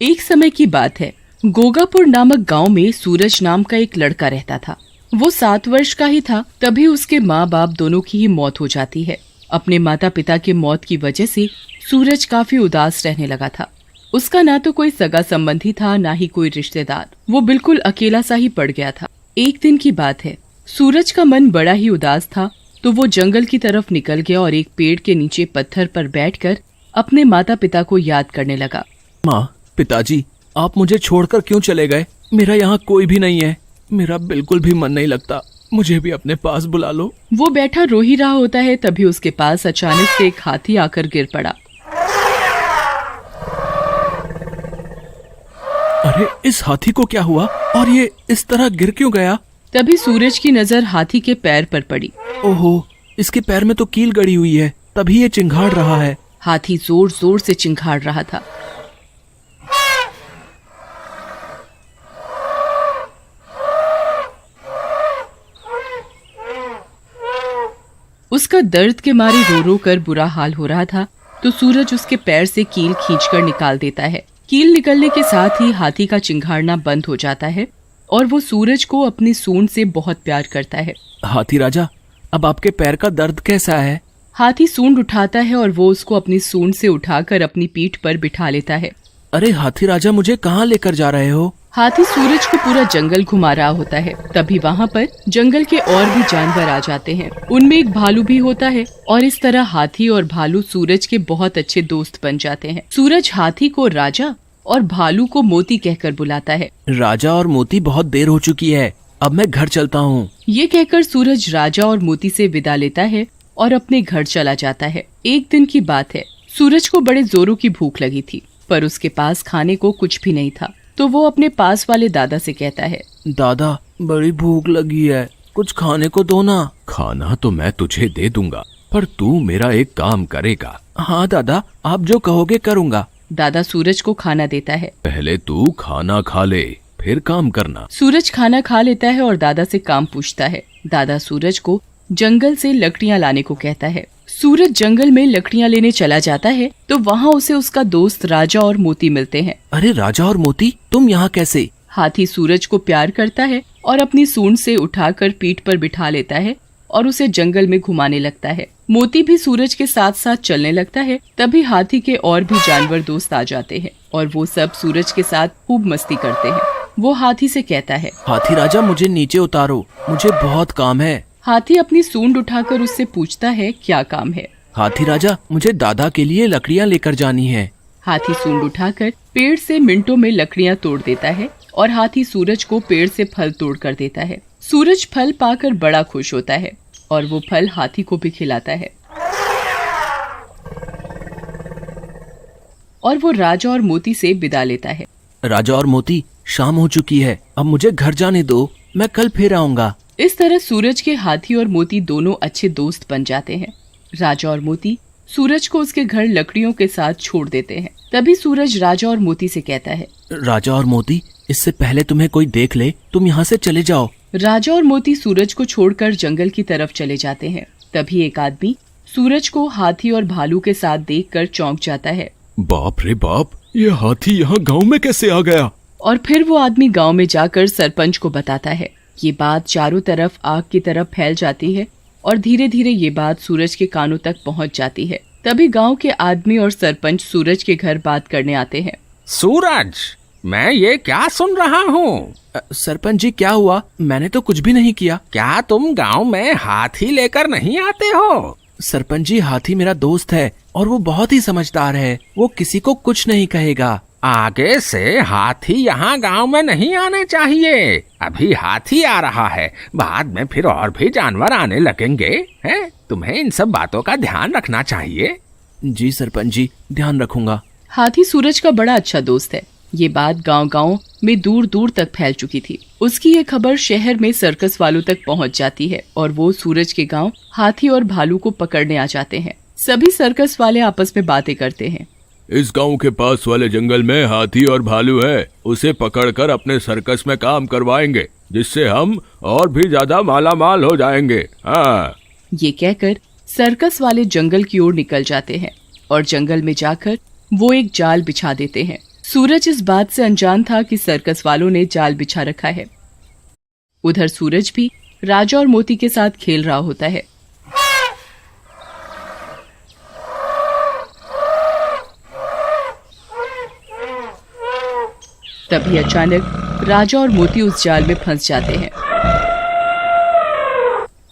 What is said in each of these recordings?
एक समय की बात है। गोगापुर नामक गांव में सूरज नाम का एक लड़का रहता था। वो 7 वर्ष का ही था तभी उसके माँ बाप दोनों की ही मौत हो जाती है। अपने माता पिता के मौत की वजह से सूरज काफी उदास रहने लगा था। उसका ना तो कोई सगा संबंधी था, ना ही कोई रिश्तेदार। वो बिल्कुल अकेला सा ही पड़ गया था। एक दिन की बात है, सूरज का मन बड़ा ही उदास था तो वो जंगल की तरफ निकल गया और एक पेड़ के नीचे पत्थर पर बैठकर अपने माता पिता को याद करने लगा। माँ, पिताजी, आप मुझे छोड़कर क्यों चले गए? मेरा यहाँ कोई भी नहीं है। मेरा बिल्कुल भी मन नहीं लगता। मुझे भी अपने पास बुला लो। वो बैठा रो ही रहा होता है, तभी उसके पास अचानक से एक हाथी आकर गिर पड़ा। अरे, इस हाथी को क्या हुआ और ये इस तरह गिर क्यों गया? तभी सूरज की नजर हाथी के पैर पर पड़ी। ओहो, इसके पैर में तो कील गड़ी हुई है, तभी ये चिंघाड़ रहा है। हाथी जोर जोर से चिंघाड़ रहा था। उसका दर्द के मारे रो रो कर बुरा हाल हो रहा था तो सूरज उसके पैर से कील खींचकर निकाल देता है। कील निकलने के साथ ही हाथी का चिंघाड़ना बंद हो जाता है और वो सूरज को अपनी सूंड से बहुत प्यार करता है। हाथी राजा, अब आपके पैर का दर्द कैसा है? हाथी सूंड उठाता है और वो उसको अपनी सूंड से उठाकर अपनी पीठ पर बिठा लेता है। अरे हाथी राजा, मुझे कहाँ लेकर जा रहे हो? हाथी सूरज को पूरा जंगल घुमा रहा होता है। तभी वहाँ पर जंगल के और भी जानवर आ जाते हैं। उनमें एक भालू भी होता है और इस तरह हाथी और भालू सूरज के बहुत अच्छे दोस्त बन जाते हैं। सूरज हाथी को राजा और भालू को मोती कहकर बुलाता है। राजा और मोती, बहुत देर हो चुकी है, अब मैं घर चलता हूँ। ये कहकर सूरज राजा और मोती से विदा लेता है और अपने घर चला जाता है। एक दिन की बात है, सूरज को बड़े जोरों की भूख लगी थी पर उसके पास खाने को कुछ भी नहीं था तो वो अपने पास वाले दादा से कहता है, दादा, बड़ी भूख लगी है, कुछ खाने को दो ना। खाना तो मैं तुझे दे दूंगा, पर तू मेरा एक काम करेगा। हाँ दादा, आप जो कहोगे करूँगा। दादा सूरज को खाना देता है। पहले तू खाना खा ले, फिर काम करना। सूरज खाना खा लेता है और दादा से काम पूछता है। दादा सूरज को जंगल से लकड़ियाँ लाने को कहता है। सूरज जंगल में लकड़ियाँ लेने चला जाता है तो वहाँ उसे उसका दोस्त राजा और मोती मिलते हैं। अरे राजा और मोती, तुम यहाँ कैसे? हाथी सूरज को प्यार करता है और अपनी सूंड से उठाकर पीठ पर बिठा लेता है और उसे जंगल में घुमाने लगता है। मोती भी सूरज के साथ साथ चलने लगता है। तभी हाथी के और भी जानवर दोस्त आ जाते हैं और वो सब सूरज के साथ खूब मस्ती करते हैं। वो हाथी से कहता है, हाथी राजा, मुझे नीचे उतारो, मुझे बहुत काम है। हाथी अपनी सूंड उठाकर उससे पूछता है, क्या काम है? हाथी राजा, मुझे दादा के लिए लकड़ियाँ लेकर जानी है। हाथी सूंड उठाकर पेड़ से मिनटों में लकड़ियाँ तोड़ देता है और हाथी सूरज को पेड़ से फल तोड़ कर देता है। सूरज फल पाकर बड़ा खुश होता है और वो फल हाथी को भी खिलाता है और वो राजा और मोती से विदा लेता है। राजा और मोती, शाम हो चुकी है, अब मुझे घर जाने दो, मैं कल फिर आऊँगा। इस तरह सूरज के हाथी और मोती दोनों अच्छे दोस्त बन जाते हैं। राजा और मोती सूरज को उसके घर लकड़ियों के साथ छोड़ देते हैं। तभी सूरज राजा और मोती से कहता है, राजा और मोती, इससे पहले तुम्हें कोई देख ले, तुम यहाँ से चले जाओ। राजा और मोती सूरज को छोड़कर जंगल की तरफ चले जाते हैं। तभी एक आदमी सूरज को हाथी और भालू के साथ देखकर चौंक जाता है। बाप रे बाप, ये हाथी यहाँ गांव में कैसे आ गया? और फिर वो आदमी गांव में जाकर सरपंच को बताता है। ये बात चारों तरफ आग की तरफ फैल जाती है और धीरे धीरे ये बात सूरज के कानों तक पहुंच जाती है। तभी गांव के आदमी और सरपंच सूरज के घर बात करने आते हैं। सूरज, मैं ये क्या सुन रहा हूँ? सरपंच जी, क्या हुआ? मैंने तो कुछ भी नहीं किया। क्या तुम गांव में हाथी लेकर नहीं आते हो? सरपंच जी, हाथी मेरा दोस्त है और वो बहुत ही समझदार है, वो किसी को कुछ नहीं कहेगा। आगे से हाथी यहाँ गांव में नहीं आने चाहिए। अभी हाथी आ रहा है, बाद में फिर और भी जानवर आने लगेंगे। हैं? तुम्हें इन सब बातों का ध्यान रखना चाहिए। जी सरपंच जी, ध्यान रखूंगा। हाथी सूरज का बड़ा अच्छा दोस्त है। ये बात गांव-गांव में दूर दूर तक फैल चुकी थी। उसकी ये खबर शहर में सर्कस वालों तक पहुंच जाती है और वो सूरज के गांव हाथी और भालू को पकड़ने आ जाते हैं। सभी सर्कस वाले आपस में बातें करते हैं। इस गांव के पास वाले जंगल में हाथी और भालू है, उसे पकड़कर अपने सर्कस में काम करवाएंगे, जिससे हम और भी ज्यादा मालामाल हो जाएंगे। हाँ। ये कहकर सर्कस वाले जंगल की ओर निकल जाते हैं और जंगल में जाकर वो एक जाल बिछा देते हैं। सूरज इस बात से अनजान था कि सर्कस वालों ने जाल बिछा रखा है। उधर सूरज भी राजा और मोती के साथ खेल रहा होता है। तभी अचानक राजा और मोती उस जाल में फंस जाते हैं।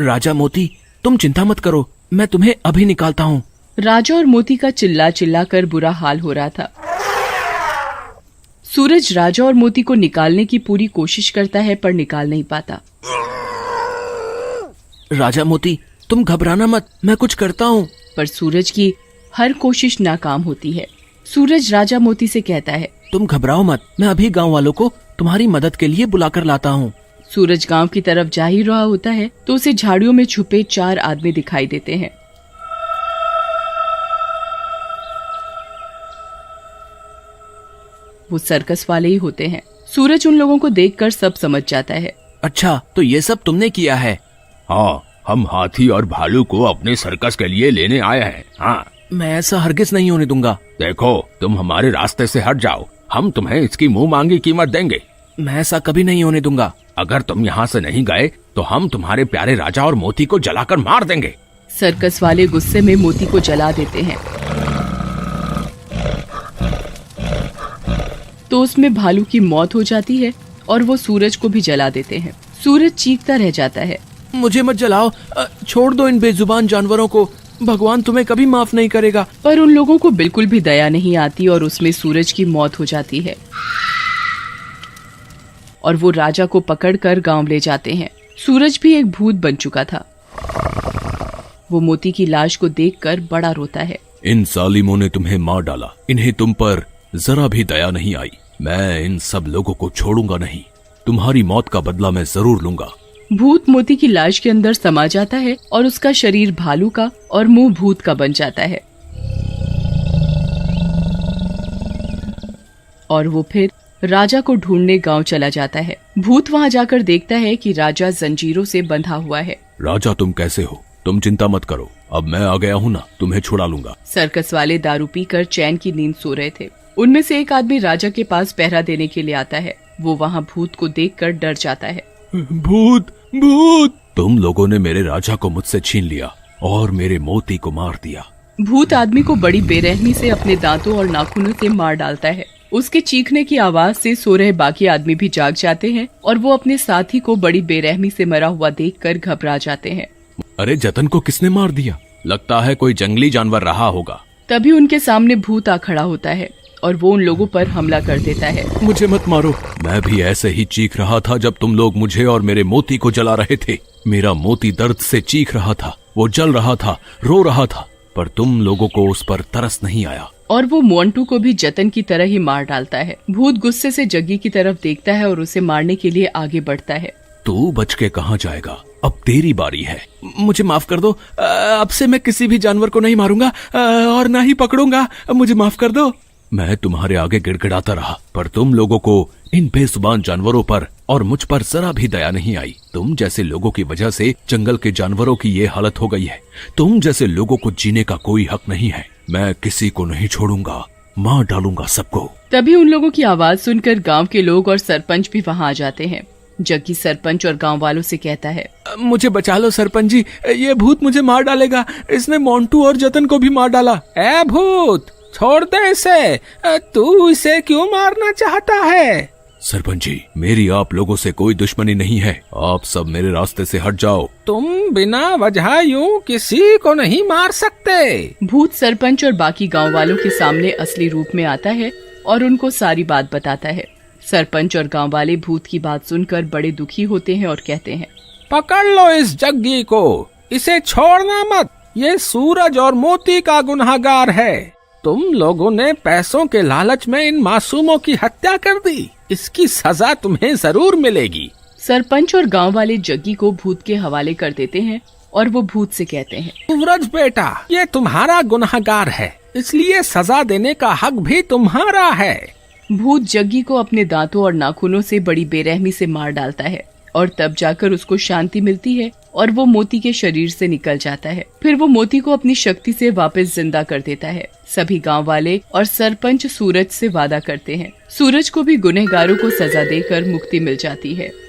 राजा मोती, तुम चिंता मत करो, मैं तुम्हें अभी निकालता हूँ। राजा और मोती का चिल्ला चिल्ला कर बुरा हाल हो रहा था। सूरज राजा और मोती को निकालने की पूरी कोशिश करता है पर निकाल नहीं पाता। राजा मोती, तुम घबराना मत, मैं कुछ करता हूँ। पर सूरज की हर कोशिश नाकाम होती है। सूरज राजा मोती से कहता है, तुम घबराओ मत, मैं अभी गांव वालों को तुम्हारी मदद के लिए बुलाकर लाता हूँ। सूरज गांव की तरफ जा ही रहा होता है तो उसे झाड़ियों में छुपे 4 आदमी दिखाई देते हैं। वो सर्कस वाले ही होते हैं। सूरज उन लोगों को देखकर सब समझ जाता है। अच्छा, तो ये सब तुमने किया है? हाँ, हम हाथी और भालू को अपने सर्कस के लिए लेने आए हैं। हाँ, मैं ऐसा हरगिज नहीं होने दूंगा। देखो, तुम हमारे रास्ते से हट जाओ, हम तुम्हें इसकी मुंह मांगी कीमत देंगे। मैं ऐसा कभी नहीं होने दूंगा। अगर तुम यहाँ से नहीं गए तो हम तुम्हारे प्यारे राजा और मोती को जलाकर मार देंगे। सर्कस वाले गुस्से में मोती को जला देते हैं तो उसमें भालू की मौत हो जाती है और वो सूरज को भी जला देते हैं। सूरज चीखता रह जाता है, मुझे मत जलाओ, छोड़ दो इन बेजुबान जानवरों को, भगवान तुम्हें कभी माफ नहीं करेगा। पर उन लोगों को बिल्कुल भी दया नहीं आती और उसमें सूरज की मौत हो जाती है और वो राजा को पकड़कर गांव ले जाते हैं। सूरज भी एक भूत बन चुका था। वो मोती की लाश को देखकर बड़ा रोता है। इन जालिमों ने तुम्हें मार डाला, इन्हें तुम पर जरा भी दया नहीं आई। मैं इन सब लोगों को छोड़ूंगा नहीं, तुम्हारी मौत का बदला मैं जरूर लूंगा। भूत मोती की लाश के अंदर समा जाता है और उसका शरीर भालू का और मुंह भूत का बन जाता है और वो फिर राजा को ढूंढने गांव चला जाता है। भूत वहां जाकर देखता है कि राजा जंजीरों से बंधा हुआ है। राजा, तुम कैसे हो? तुम चिंता मत करो, अब मैं आ गया हूँ ना, तुम्हें छुड़ा लूंगा। सर्कस वाले दारू पीकर चैन की नींद सो रहे थे। उनमें से एक आदमी राजा के पास पहरा देने के लिए आता है। वो वहाँ भूत को देखकर डर जाता है। भूत, भूत! तुम लोगों ने मेरे राजा को मुझसे छीन लिया और मेरे मोती को मार दिया। भूत आदमी को बड़ी बेरहमी से अपने दांतों और नाखूनों से मार डालता है। उसके चीखने की आवाज से सो रहे बाकी आदमी भी जाग जाते हैं और वो अपने साथी को बड़ी बेरहमी से मरा हुआ देखकर घबरा जाते हैं। अरे, जतन को किसने मार दिया? लगता है कोई जंगली जानवर रहा होगा। तभी उनके सामने भूत आ खड़ा होता है और वो उन लोगों पर हमला कर देता है। मुझे मत मारो, मैं भी ऐसे ही चीख रहा था जब तुम लोग मुझे और मेरे मोती को जला रहे थे। मेरा मोती दर्द से चीख रहा था, वो जल रहा था, रो रहा था, पर तुम लोगों को उस पर तरस नहीं आया और वो मोंटू को भी जतन की तरह ही मार डालता है। भूत गुस्से से जग्गी की तरफ देखता है और उसे मारने के लिए आगे बढ़ता है। तू बच के कहाँ जाएगा? अब तेरी बारी है। मुझे माफ कर दो, अब से मैं किसी भी जानवर को नहीं मारूंगा और ना ही पकड़ूंगा, मुझे माफ कर दो। मैं तुम्हारे आगे गिड़गिड़ाता रहा, पर तुम लोगों को इन बेजुबान जानवरों पर और मुझ पर जरा भी दया नहीं आई। तुम जैसे लोगों की वजह से जंगल के जानवरों की ये हालत हो गई है। तुम जैसे लोगों को जीने का कोई हक नहीं है। मैं किसी को नहीं छोड़ूंगा, मार डालूंगा सबको। तभी उन लोगों की आवाज सुनकर गांव के लोग और सरपंच भी वहां आ जाते हैं। जग्गी सरपंच और गांव वालों से कहता है, मुझे बचा लो सरपंच जी, ये भूत मुझे मार डालेगा। इसने मोंटू और जतन को भी मार डाला। ए भूत, छोड़ दे इसे, तू इसे क्यों मारना चाहता है? सरपंच जी, मेरी आप लोगों से कोई दुश्मनी नहीं है, आप सब मेरे रास्ते से हट जाओ। तुम बिना वजह यूं किसी को नहीं मार सकते। भूत सरपंच और बाकी गांव वालों के सामने असली रूप में आता है और उनको सारी बात बताता है। सरपंच और गांव वाले भूत की बात सुनकर बड़े दुखी होते हैं और कहते हैं, पकड़ लो इस जग्गी को, इसे छोड़ना मत, ये सूरज और मोती का गुनहगार है। तुम लोगों ने पैसों के लालच में इन मासूमों की हत्या कर दी, इसकी सजा तुम्हें जरूर मिलेगी। सरपंच और गांव वाले जग्गी को भूत के हवाले कर देते हैं और वो भूत से कहते हैं, सूरज बेटा, ये तुम्हारा गुनहगार है, इसलिए सजा देने का हक भी तुम्हारा है। भूत जग्गी को अपने दांतों और नाखूनों से बड़ी बेरहमी से मार डालता है और तब जाकर उसको शांति मिलती है और वो मोती के शरीर से निकल जाता है। फिर वो मोती को अपनी शक्ति से वापस जिंदा कर देता है। सभी गांव वाले और सरपंच सूरज से वादा करते हैं। सूरज को भी गुनहगारों को सजा देकर मुक्ति मिल जाती है।